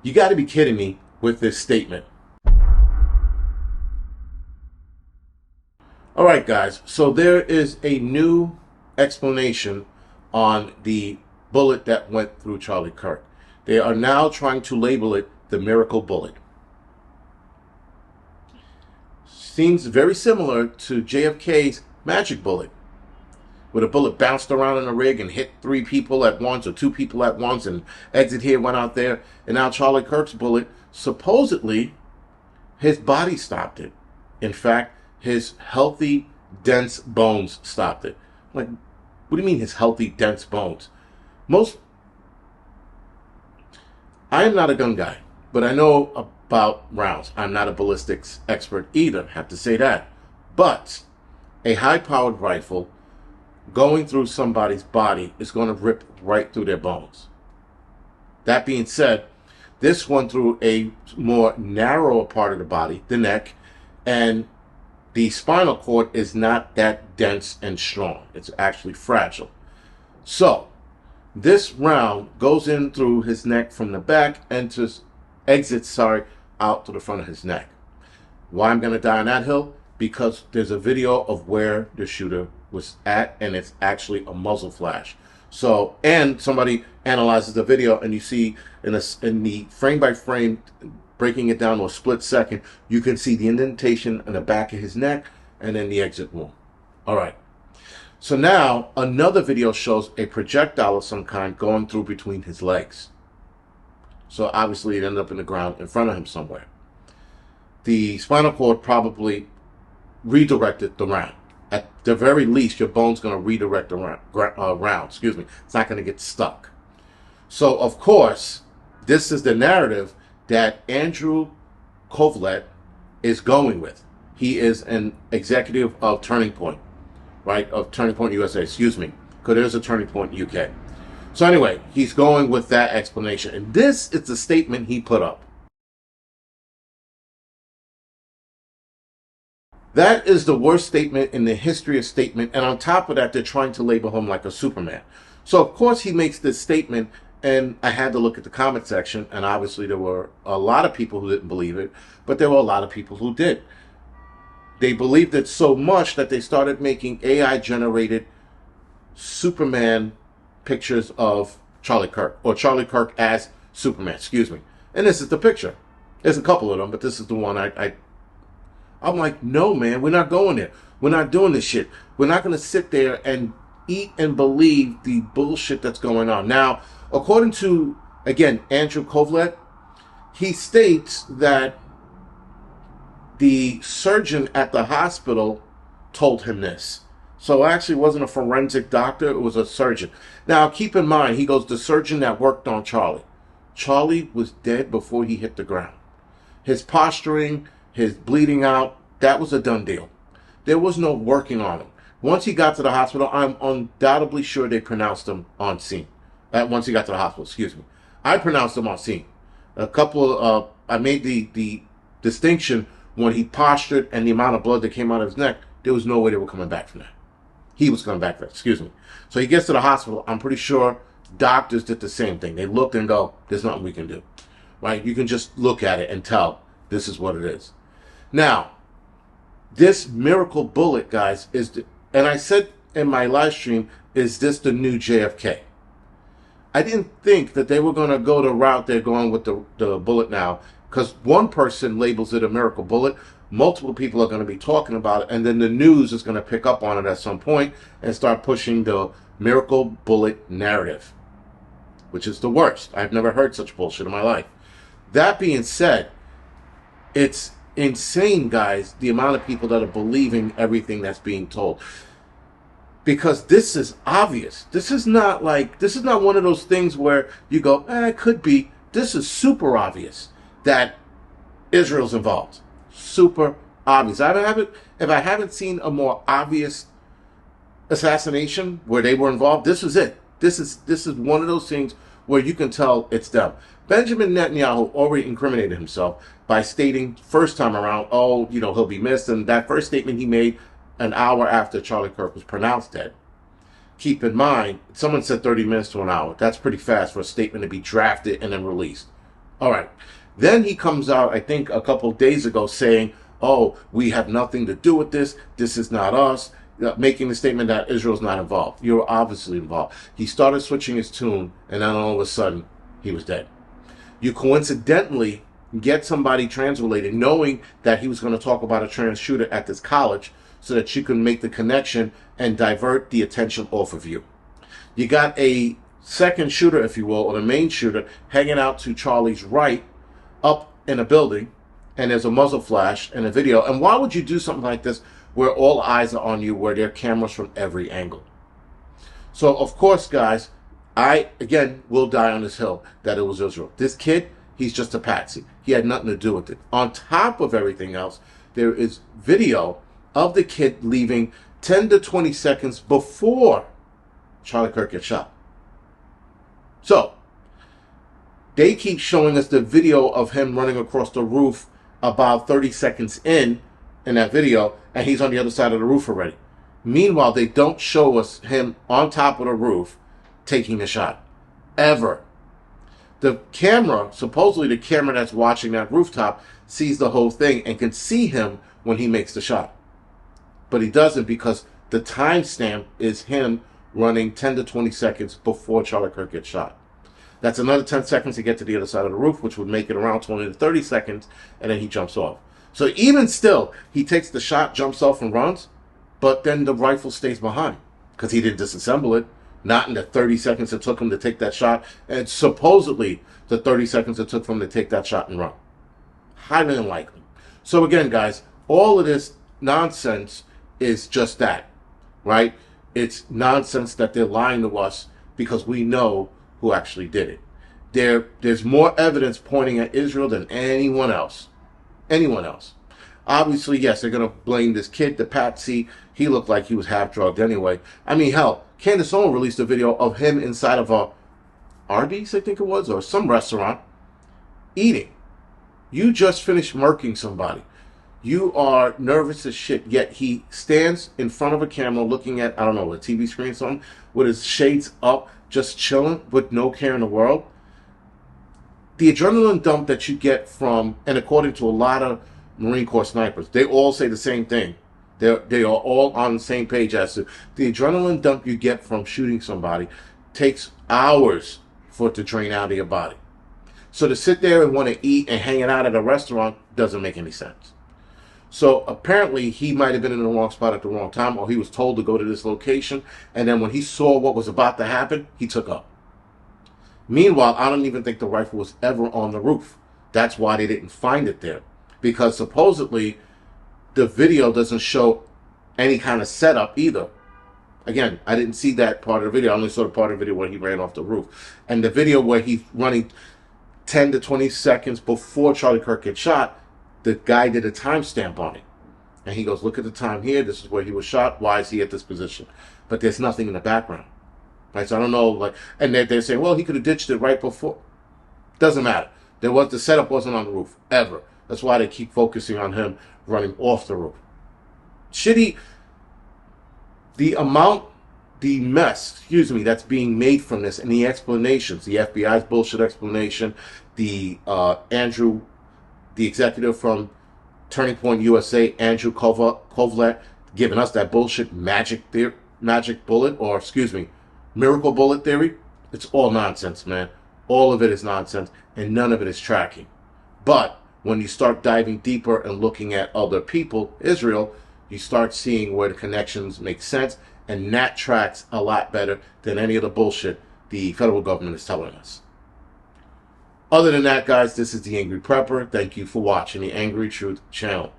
You got to be kidding me with this statement. All right, guys. So there is a new explanation on the bullet that went through Charlie Kirk. They are now trying to label it the miracle bullet. Seems very similar to JFK's magic bullet, where the bullet bounced around in a rig and hit 3 people at once or 2 people at once and exit here, went out there. And now Charlie Kirk's bullet, supposedly, his body stopped it. In fact, his healthy, dense bones stopped it. Like, what do you mean his healthy, dense bones? I am not a gun guy, but I know about rounds. I'm not a ballistics expert either, have to say that. But a high-powered rifle going through somebody's body is going to rip right through their bones. That being said, this went through a more narrow part of the body, the neck, and the spinal cord is not that dense and strong. It's actually fragile. So, this round goes in through his neck from the back and exits out to the front of his neck. Why I'm going to die on that hill? Because there's a video of where the shooter was at, and it's actually a muzzle flash. So, and somebody analyzes the video, and you see in the frame by frame, breaking it down to a split second, you can see the indentation in the back of his neck and then the exit wound. All right. So now another video shows a projectile of some kind going through between his legs. So obviously it ended up in the ground in front of him somewhere. The spinal cord probably redirected the round. At the very least, your bone's going to redirect the round. Excuse me. It's not going to get stuck. So, of course, this is the narrative that Andrew Kovlet is going with. He is an executive of Turning Point, right? Of Turning Point USA, excuse me. Because there's a Turning Point UK. So anyway, he's going with that explanation. And this is the statement he put up. That is the worst statement in the history of statement. And on top of that, they're trying to label him like a Superman. So, of course, he makes this statement. And I had to look at the comment section. And obviously, there were a lot of people who didn't believe it. But there were a lot of people who did. They believed it so much that they started making AI-generated Superman pictures of Charlie Kirk. Or Charlie Kirk as Superman, excuse me. And this is the picture. There's a couple of them, but this is the one I'm like, no, man, we're not going there. We're not doing this shit. We're not going to sit there and eat and believe the bullshit that's going on. Now, according to, again, Andrew Kovlet, he states that the surgeon at the hospital told him this. So it actually wasn't a forensic doctor, it was a surgeon. Now, keep in mind, he goes, the surgeon that worked on Charlie. Charlie was dead before he hit the ground. His posturing, his bleeding out, that was a done deal. There was no working on him. Once he got to the hospital, I'm undoubtedly sure they pronounced him on scene. Once he got to the hospital, excuse me. I pronounced him on scene. I made the distinction when he postured and the amount of blood that came out of his neck, there was no way they were coming back from that. He was coming back from that, excuse me. So he gets to the hospital. I'm pretty sure doctors did the same thing. They looked and go, there's nothing we can do. Right? You can just look at it and tell this is what it is. Now, this miracle bullet, guys, and I said in my live stream, is this the new JFK? I didn't think that they were going to go the route they're going with the bullet now, because one person labels it a miracle bullet, multiple people are going to be talking about it, and then the news is going to pick up on it at some point and start pushing the miracle bullet narrative, which is the worst. I've never heard such bullshit in my life. That being said, it's insane, guys, the amount of people that are believing everything that's being told. Because this is obvious. This is not one of those things where you go, it could be. This is super obvious that Israel's involved. Super obvious. If I haven't seen a more obvious assassination where they were involved, this is it. This is one of those things where you can tell it's them. Benjamin Netanyahu already incriminated himself by stating first time around, he'll be missed. And that first statement he made an hour after Charlie Kirk was pronounced dead. Keep in mind, someone said 30 minutes to an hour. That's pretty fast for a statement to be drafted and then released. All right. Then he comes out, I think, a couple days ago saying, oh, we have nothing to do with this. This is not us. Making the statement that Israel's not involved. You're obviously involved. He started switching his tune, and then all of a sudden, he was dead. You coincidentally get somebody trans-related, knowing that he was going to talk about a trans shooter at this college, so that you can make the connection and divert the attention off of you. You got a second shooter, if you will, or the main shooter, hanging out to Charlie's right, up in a building, and there's a muzzle flash and a video. And why would you do something like this where all eyes are on you, where there are cameras from every angle? So, of course, guys, I, again, will die on this hill that it was Israel. This kid, he's just a patsy. He had nothing to do with it. On top of everything else, there is video of the kid leaving 10 to 20 seconds before Charlie Kirk gets shot. So, they keep showing us the video of him running across the roof about 30 seconds in that video, and he's on the other side of the roof already. Meanwhile, they don't show us him on top of the roof taking the shot. Ever. The camera, supposedly the camera that's watching that rooftop, sees the whole thing and can see him when he makes the shot. But he doesn't, because the timestamp is him running 10 to 20 seconds before Charlie Kirk gets shot. That's another 10 seconds to get to the other side of the roof, which would make it around 20 to 30 seconds, and then he jumps off. So even still, he takes the shot, jumps off, and runs, but then the rifle stays behind because he didn't disassemble it. Not in the 30 seconds it took him to take that shot, and supposedly the 30 seconds it took for him to take that shot and run. Highly unlikely. So again, guys, all of this nonsense is just that, right? It's nonsense that they're lying to us because we know who actually did it. There's more evidence pointing at Israel than anyone else. Anyone else. Obviously, yes, they're going to blame this kid, the patsy. He looked like he was half drugged anyway. I mean, hell, Candace Owens released a video of him inside of a Arby's, I think it was, or some restaurant, eating. You just finished murking somebody. You are nervous as shit, yet he stands in front of a camera looking at, I don't know, a TV screen or something, with his shades up, just chilling with no care in the world. The adrenaline dump that you get from, and according to a lot of Marine Corps snipers, they all say the same thing. They are all on the same page as to the adrenaline dump you get from shooting somebody takes hours for it to drain out of your body. So to sit there and want to eat and hang out at a restaurant doesn't make any sense. So apparently he might have been in the wrong spot at the wrong time, or he was told to go to this location, and then when he saw what was about to happen, he took up. Meanwhile, I don't even think the rifle was ever on the roof. That's why they didn't find it there. Because supposedly the video doesn't show any kind of setup either. Again, I didn't see that part of the video. I only saw the part of the video where he ran off the roof. And the video where he's running 10 to 20 seconds before Charlie Kirk gets shot, the guy did a timestamp on it. And he goes, look at the time here. This is where he was shot. Why is he at this position? But there's nothing in the background. Right? So I don't know. Like, and they're saying, well, he could have ditched it right before. Doesn't matter. The setup wasn't on the roof, ever. That's why they keep focusing on him running off the roof. Shitty. The mess, that's being made from this, and the explanations, the FBI's bullshit explanation, the Andrew, the executive from Turning Point USA, Andrew Kovlat, giving us that bullshit magic bullet, or miracle bullet theory. It's all nonsense, man. All of it is nonsense, and none of it is tracking. But when you start diving deeper and looking at other people, Israel, you start seeing where the connections make sense, and that tracks a lot better than any of the bullshit the federal government is telling us. Other than that, guys, this is the Angry Prepper. Thank you for watching the Angry Truth channel.